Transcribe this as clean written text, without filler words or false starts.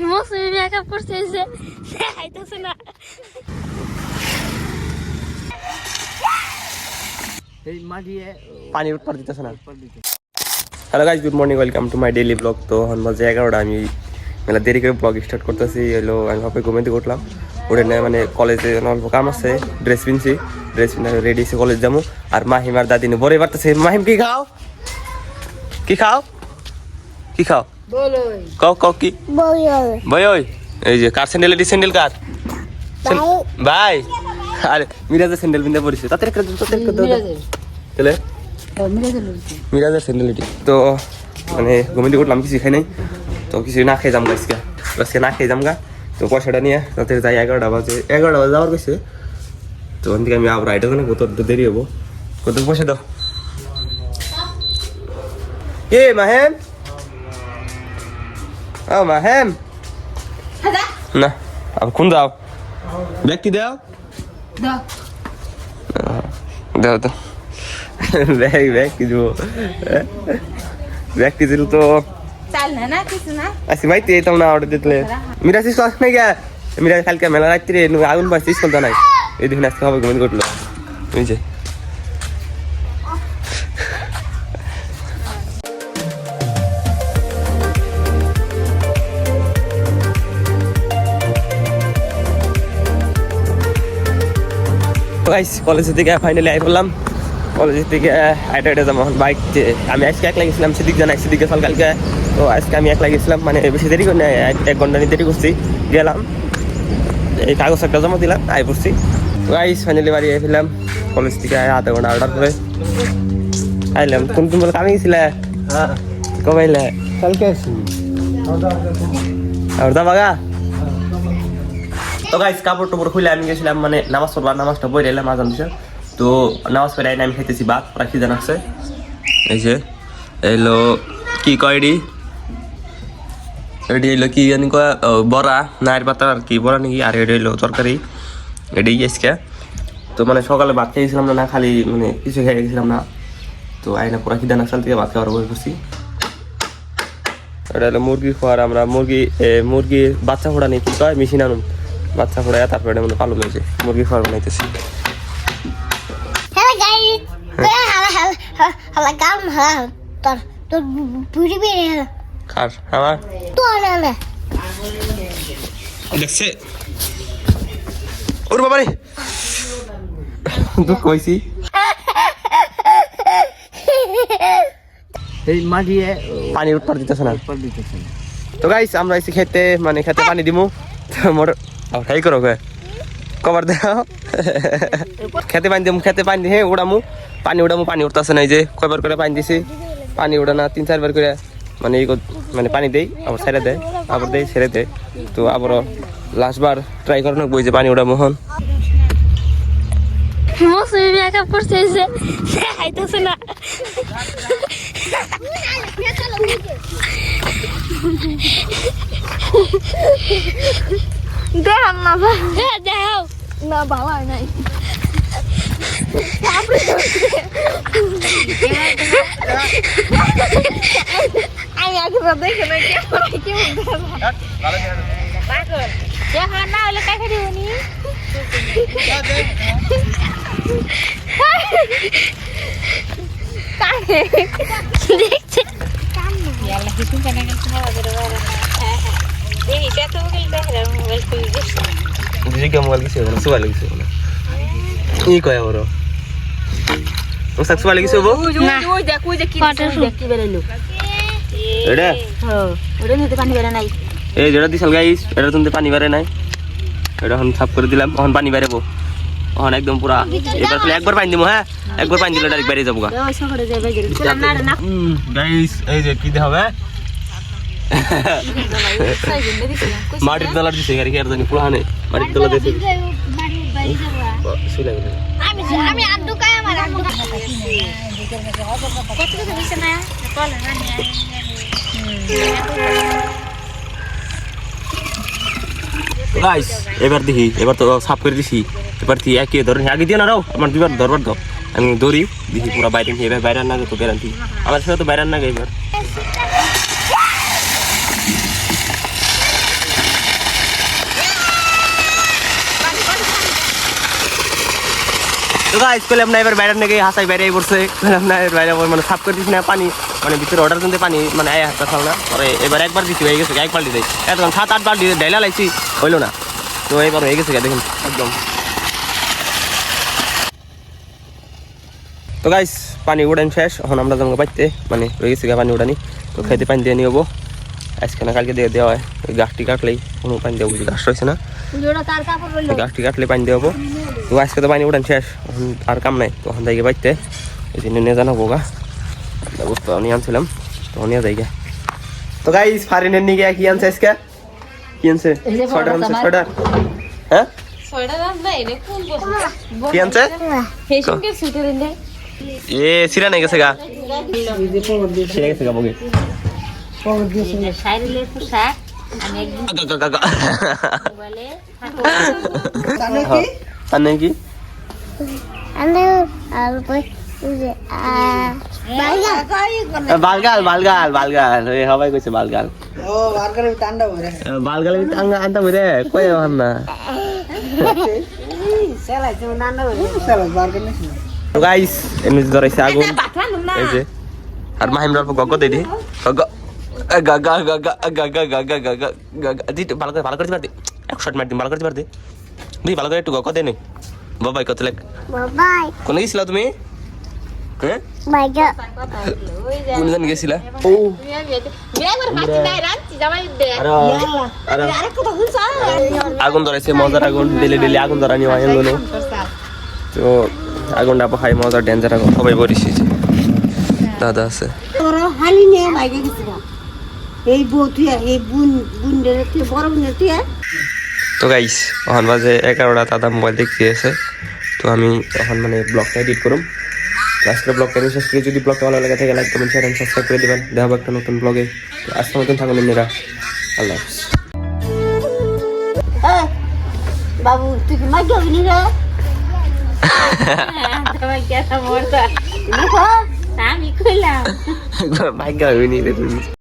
মৌসুমি makeup করছে যে দেখাইতেছে না। এই মাটিয়ে পানি উৎপাদ দিতেছে না। Hello guys, good morning, welcome to my daily blog. তো এখন বাজে 11টা, আমি মেলা দেরি করে ব্লগ স্টার্ট করতেছি। হলো আমি ভাবে ঘুমাতে উঠলাম, উঠে না মানে কলেজে অল্প কাম আছে, ড্রেস পিনছি, ড্রেস পিনে রেডি হয়েছি কলেজ যাবো। আর মাহিম আর দাদি বরে বাড়তেছে। মাহিম কি খাও, কি খাও, কি খাও, কও কও কি বই? ওই এই যে কার স্যান্ডেল, এটি স্যান্ডেল কার? ভাই। আরে মিরাজের স্যান্ডেল পিনতে পড়েছে, তাতে তাহলে মিরাজের স্যান্ডেল এটি। তো মানে ঘুমিয়ে উঠলাম, কিছু খাই নাই, তো কিছু না খেয়ে যাম আজকে, আজকে না খেয়ে যাম গা। তো পয়সাটা নিয়ে তাতে যাই, 11টা বাজে যাওয়ার গেছে। তো ওখান থেকে আমি আবার রাইড ওখানে কত দেরি হবো, কত পয়সা দাও। কে মাহেম? ও মাহেম না, আবার কোন দাও ব্যক্তি দাও দাও তো ব্যক্তি দিব, ব্যক্তি দিল তো আসি ভাই তুই না অর্ডার দিতে। মিরাজ আসে না গিয়া, মিরাজ কালকে মেলা রাত্রে আগুন পাইছে, স্কুলটা নাই, এই দেখুন আজকে হবে ঘুমিয়ে করলো বুঝছে। কলেজের থেকে ফাইনালি আই বললাম, কলেজের থেকে আইটা যাবো এখন বাইক। আমি আজকে একলা গেছিলাম, সেদিক জানাই সেদিক গেছিলাম কালকে। তো আজকে আমি একলা গেছিলাম, মানে বেশি দেরি করে 1 ঘন্টা নিয়ে দেরি করছি, গেলাম এই কাগজ একটা জমা দিলাম, আই পড়ছি। তো আইস ফাইনালি বাড়ি আই ফেলাম, কলেজ থেকে আধা ঘন্টা অর্ডার করে আইলাম। কোন তুমি বলে কামে গেছিলে? কবে আইলে? কালকে আসি আর দাবাগা। তো গাইস কাপড় টাপড় খুলে আমি গেছিলাম মানে নামাজ পড়বা, নামাজটা পড়ে এলাম আজান দিছে। তো নামাজ পড়ে আইনে আমি খাইতেছি ভাত, প্রায় খিদে লাগছে। এই যে এলো কি কয় এডি, এডি এলো কি জানি কয় বড়া, নায়ের পাতা আর কি বড়া নাকি, আর এডি এলো তরকারি, এডি আজকে। তো মানে সকালে ভাত খেয়েছিলাম না, খালি মানে কিছু খেয়ে গেছিলাম না। তো আইনা পুরা খিদে লাগছে থেকে ভাত খাওয়ার বই করছি। এটা হলো মুরগি খোয়ার, আমরা মুরগির বাচ্চা ফোড়া নেই কি কয় মেশিন আনুন, বাচ্চা ফোড়ায় তারপরে এটা মানে পালন হয়েছে, মুরগি খাওয়ার বানাইতেছি। আমার দেখছে ওর বাবা রে, দুঃখ হয়েছি। এই মাটিয়ে পানি উৎপাদ দিতেছে না। দিতেছে। তো গাইস আমরা এসে খেতে মানে খেতে পানি দিমু, মোর খাই করো কবার দাও খেতে পানি দিমু, খেতে পানি দিয়ে উড়ামু, পানি উঠতেছে না। এই যে কয়বার করে পানি দিছি, পানি উঠে না, 3-4 বার করে মানে মানে পানি দেই, আবার ছেড়ে দেয়, আবার দেই ছেড়ে দেয়। তো আবারও লাস্টবার ট্রাই করানো বই যে পানি উঠা মোহন। মৌসুমি মেকআপ করছে যে দেখাইতেছে না। দেখাম না, দেখাও না, ভালো হয় নাই। আমি আগে দেখে নাই দেখা না হলে কাকে দিবনি। মোবাইল কিছু সুবা লাগিছে ই কয় ওর সুবা লাগিছে এই যেটা দিছাল গাইস, এটা তুমি পানি বাড়ে নাই, এটা এখন সাফ করে দিলাম, এখন পানি বাড়াবো, এখন একদম পুরা। এবার খালি একবার পানি দিব, হ্যাঁ একবার পানি দিলে ডাইরেক্ট বেরিয়ে যাবো গাইস। এই যে কি হবে মাটির দলার দিছে গাড়ি, আর জানি পুরানে মাটির দলা দিছে। আমি আড্ডু কায় আমার আড্ডু কত কিছু হইছে না কল রানি। গাইস এবার দেখি, এবার তো সাফ করে দিছি, এবার কি একে ধরে আগে দিয়ে না রাও আমার দুবার ধরবার দাও, আমি দৌড়ি দেখি পুরা বাইরে এবার বাইরে না তো গ্যারান্টি আমার সাথে তো বাইরে না এবার তো গাইস কইলাম না এবার বাইরে নাকি হাসাই বাইরে পড়ছে কইলাম না এর বাইরে মানে সাফ করে দিছি না পানি মানে ভিতরে অর্ডার দিতে পানি মানে আয় হাতটা খাল না পরে এবার একবার দিছি হয়ে গেছে এক বালতি দেই এখন 7-8 বালতি ঢাইলা লাইছি হইলো না তো এবার হয়ে গেছে দেখুন একদম। তো গাইস পানি উড়ান শেষ এখন আমরা যাবো বাইতে মানে রয়ে গেছে পানি উড়ানি তো খেতে পানি দিয়ে নিয়ে যাবো আজকে না কালকে দিয়ে দেওয়া হয় ওই গাছটি কাটলেই কোনো পানি দেবো গাছ রয়েছে না গাছটি কাটলে পানি দেবো তো আজকে তো পানি উড়ান শেষ এখন আর কাম নাই তো ওখান থেকে বাইতে এই জন্য নিয়ে জানাবো গা বুঝতে নিয়ে আনছিলাম তো নিয়ে যাই গা। তো গাইস ফারিনের নিয়ে কি আনছে আজকে কি আনছে সোয়েটার আনছে সোয়েটার হ্যাঁ কি আনছে এ সিরা নাই গেছে গা সিরা গেছে গা বগে কি বালগাল বালগাল বালগাল সবাই কইছে বালগাল বালগাল আনতা বইরে কই না গাইস এমনি ধরাইছে আগুন এই যে আর মাহিমরা গগ দেই দি গগ গাগা গাগা গাগা গাগা গাগা গাগা দি ভালো করে দিবার দি এক শট মার দি ভালো করে দিবার দি দি ভালো করে একটু গগ দে নে বাবাই কত লাগ বাবাই কোন গেছিলা তুমি হ্যাঁ বাইগা কোন জান গেছিলা ও আগুন ধরাইছে মজার আগুন ডেলি ডেলি আগুন ধরানি হয় এগুলো তো আগুনটা পাখাই মজার ডেঞ্জার আগুন সবাই বরিছি দাদা আছে হালি নিয়ে বাইরে গেছিল এই বউটিয়া এই বুনদের বড় বুনটিয়া। তো গাইস এখন বাজে 11টা দাদা মোবাইল দেখতে আছে তো আমি এখন মানে ব্লগটা এডিট করুম আজকের ব্লগটা শেষ করে যদি ব্লগটা ভালো লাগে থাকে like comment share and subscribe করে দিবেন দেখা হবে একটা নতুন ব্লগে তো আজকের মতন থাকুন আপনারা আল্লাহ হাফেজ। বাবু তুই কি মাইক গাবি রে তোমার কি এত মরতা আমি কইলাম ভাগ্য হইনি রে তুমি